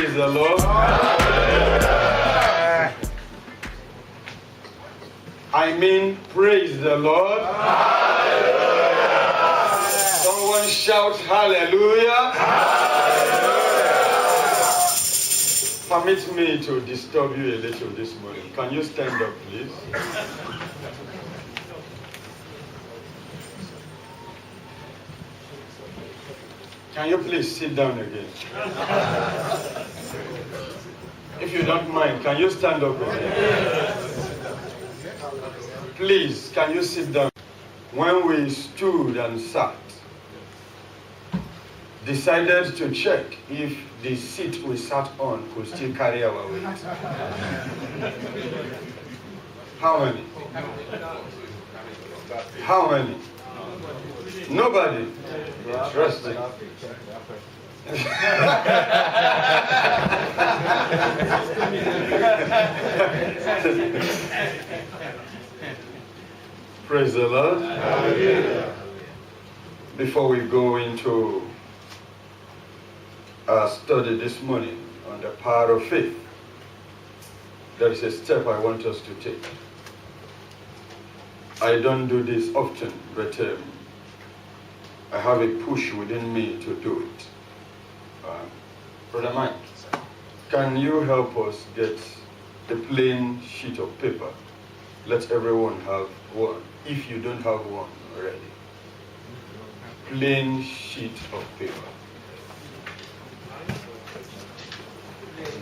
praise the Lord. I mean, praise the Lord. Someone shout hallelujah. Permit me to disturb you a little this morning. Can you stand up, please? Can you please sit down again? If you don't mind, can you stand up again? Please, can you sit down? When we stood and sat, decided to check if the seat we sat on could still carry our weight. How many? How many? Nobody. Interesting. Praise the Lord. Hallelujah. Before we go into our study this morning on the power of faith, there is a step I want us to take. I don't do this often, but I have a push within me to do it. Brother Mike, can you help us get a plain sheet of paper? Let everyone have one, if you don't have one already. Plain sheet of paper.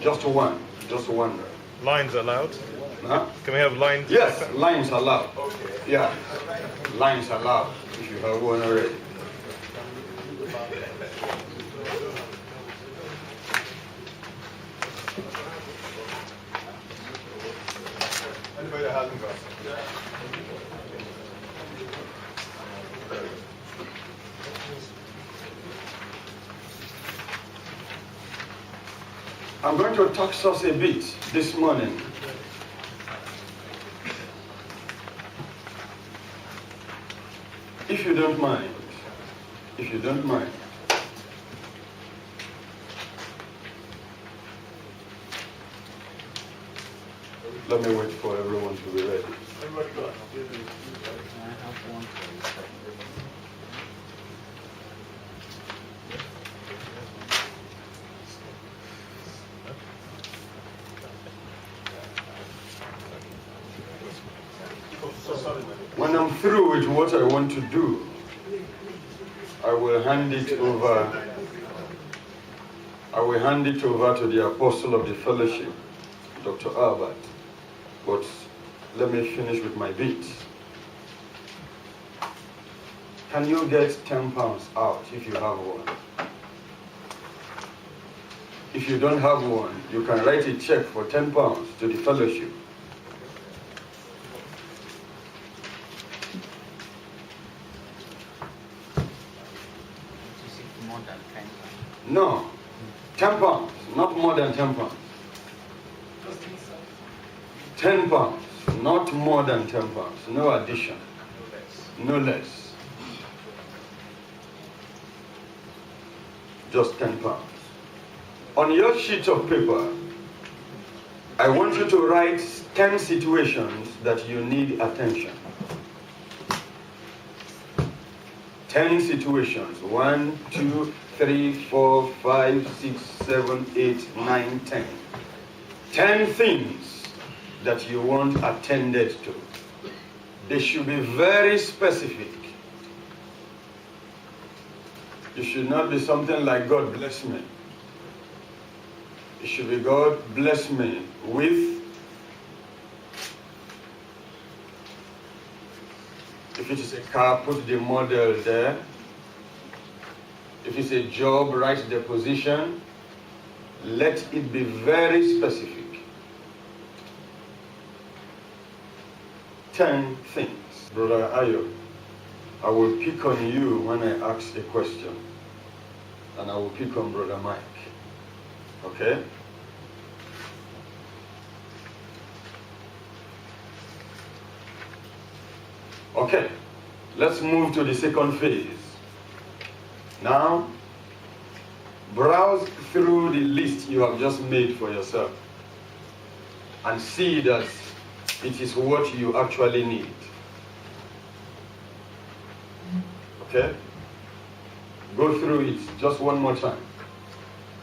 Just one. Lines allowed? Huh? Can we have lines? Yes, lines allowed. Okay. Yeah, lines allowed, if you have one already. Anybody that hasn't got I'm going to tax us a bit this morning. If you don't mind. Let me wait for everyone to be ready. Everybody got When I'm through with what I want to do, I will hand it over to the apostle of the fellowship, Dr. Albert. But let me finish with my bit. Can you get 10 pounds out if you have one? If you don't have one, you can write a check for 10 pounds to the fellowship. No, 10 pounds, not more than 10 pounds. 10 pounds, not more than 10 pounds, no addition, no less. Just 10 pounds. On your sheet of paper, I want you to write 10 situations that you need attention. 10 situations. 1, 2, 3, 4, 5, 6, 7, 8, 9, 10. 10 things that you want attended to. They should be very specific. It should not be something like God bless me. It should be God bless me with. If it is a car, put the model there. If it's a job, write the position. Let it be very specific. 10 things. Brother Ayo, I will pick on you when I ask a question. And I will pick on Brother Mike. Okay? Okay. Let's move to the second phase. Now, Browse through the list you have just made for yourself and see that it is what you actually need. Okay? Go through it just one more time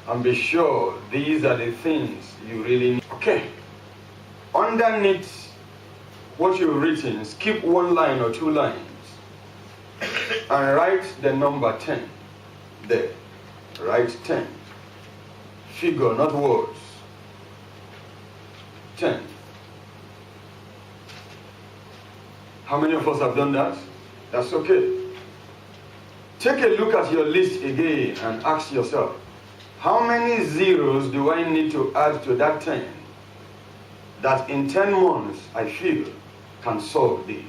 and be sure these are the things you really need. Okay. Underneath what you've written, skip one line or two lines and write the number 10 there. Write 10. Figure, not words. 10. How many of us have done that? That's okay. Take a look at your list again and ask yourself, how many zeros do I need to add to that 10 that in 10 months I feel can solve this?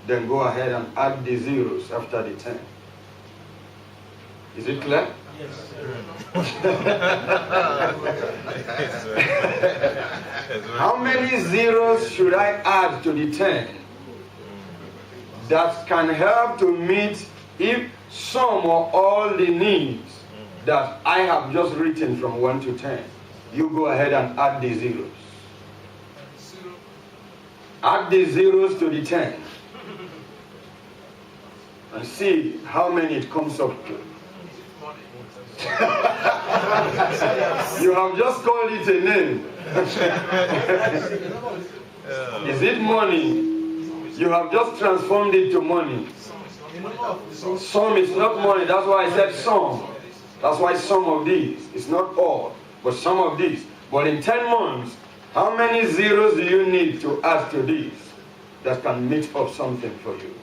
Then go ahead and add the zeros after the 10. Is it clear? Yes, How many zeros should I add to the 10 that can help to meet if some or all the needs that I have just written from 1 to 10? You go ahead and add the zeros. Add the zeros to the 10 and see how many it comes up to. You have just called it a name. Is it money? You have just transformed it to money. Some is not money. That's why I said some. That's why some of these. It's not all, but some of these. But in 10 months, how many zeros do you need to add to these that can make up something for you?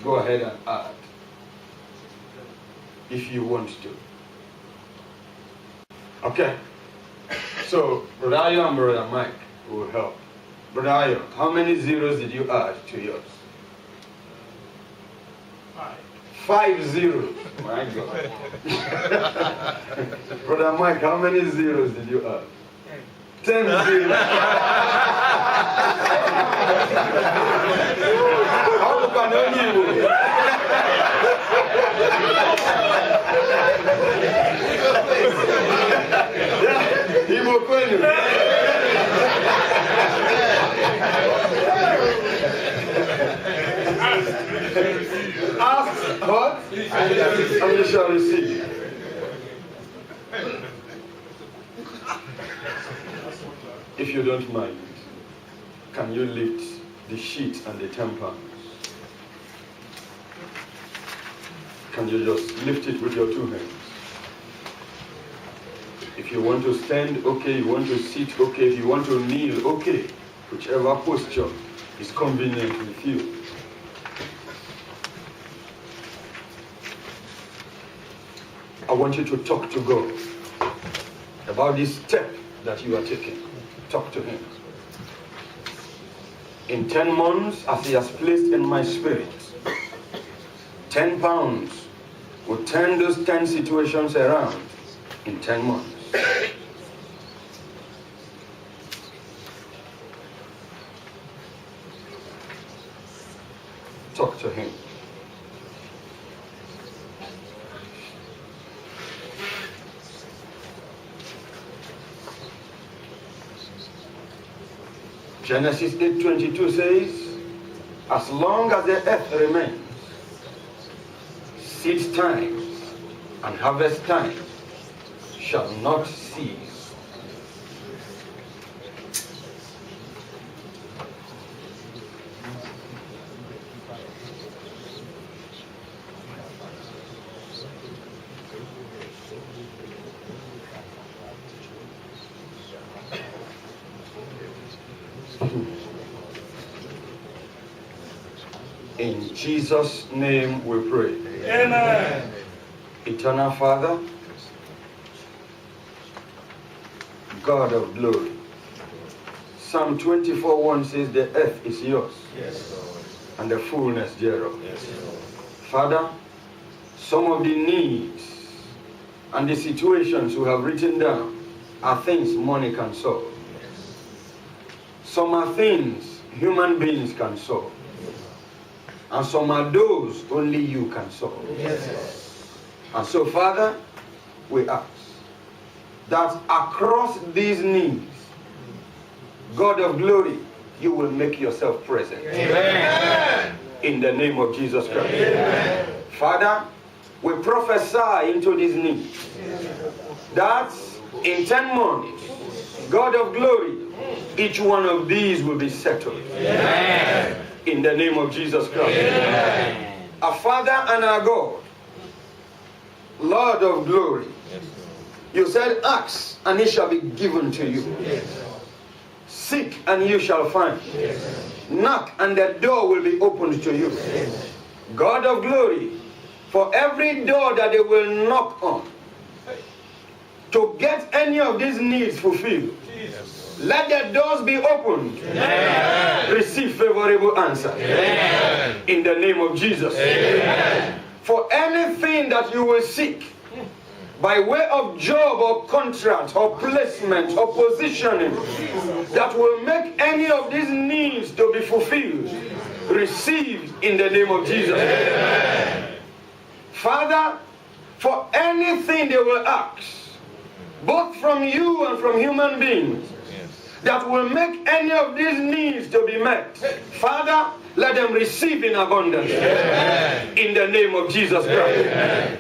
Go ahead and add, if you want to. Okay. So, Brother Ayo and Brother Mike will help. Brother Ayo, how many zeros did you add to yours? 5 zeros. My God. Brother Mike, how many zeros did you add? 10 zeros. How can you? Ask what? And you shall receive. If you don't mind, can you lift the sheet and the 10 pounds? Can you just lift it with your 2 hands? If you want to stand, okay. You want to sit, okay. If you want to kneel, okay. Whichever posture is convenient with you. I want you to talk to God about this step that you are taking. Talk to Him. In 10 months, as He has placed in my spirit, 10 pounds will turn those 10 situations around in 10 months. Talk to Him. Genesis 8:22 says, as long as the earth remains, seed time and harvest time shall not cease. In Jesus' name we pray. Amen. Eternal Father, God of glory. Psalm 24:1 says the earth is yours, Yes, and the fullness thereof. yes, Father, some of the needs and the situations we have written down are things money can solve. Some are things human beings can solve. And some are those only you can solve. yes. And so, Father, we ask that across these needs, God of glory, you will make yourself present. Amen. In the name of Jesus Christ. Amen. Father, we prophesy into these needs that in 10 months, God of glory, each one of these will be settled. Amen. In the name of Jesus Christ. Amen. Our Father and our God, Lord of glory, you said, ask and it shall be given to you. Seek and you shall find. Knock and the door will be opened to you. God of glory, for every door that they will knock on, to get any of these needs fulfilled, let the doors be opened. Amen. Receive favorable answer. Amen. In the name of Jesus. Amen. For anything that you will seek by way of job or contract or placement or positioning that will make any of these needs to be fulfilled, receive in the name of Jesus. Amen. Father, for anything they will ask, both from you and from human beings, that will make any of these needs to be met, Father, let them receive in abundance. Amen. In the name of Jesus Christ. Amen.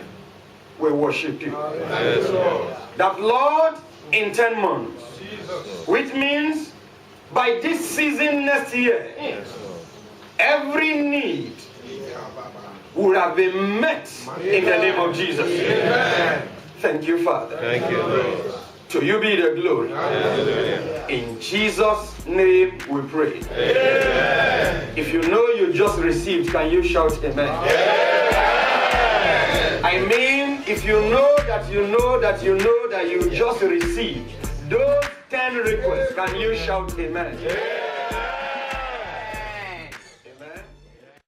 We worship you. Amen. That Lord, in 10 months, which means by this season next year, every need will have been met in the name of Jesus. Amen. Thank you, Father. Thank you, Lord. To you be the glory. Hallelujah. In Jesus' name we pray. Amen. If you know you just received, can you shout amen? Amen. I mean, if you know that you know that you know that you just received those 10 requests, can you shout amen?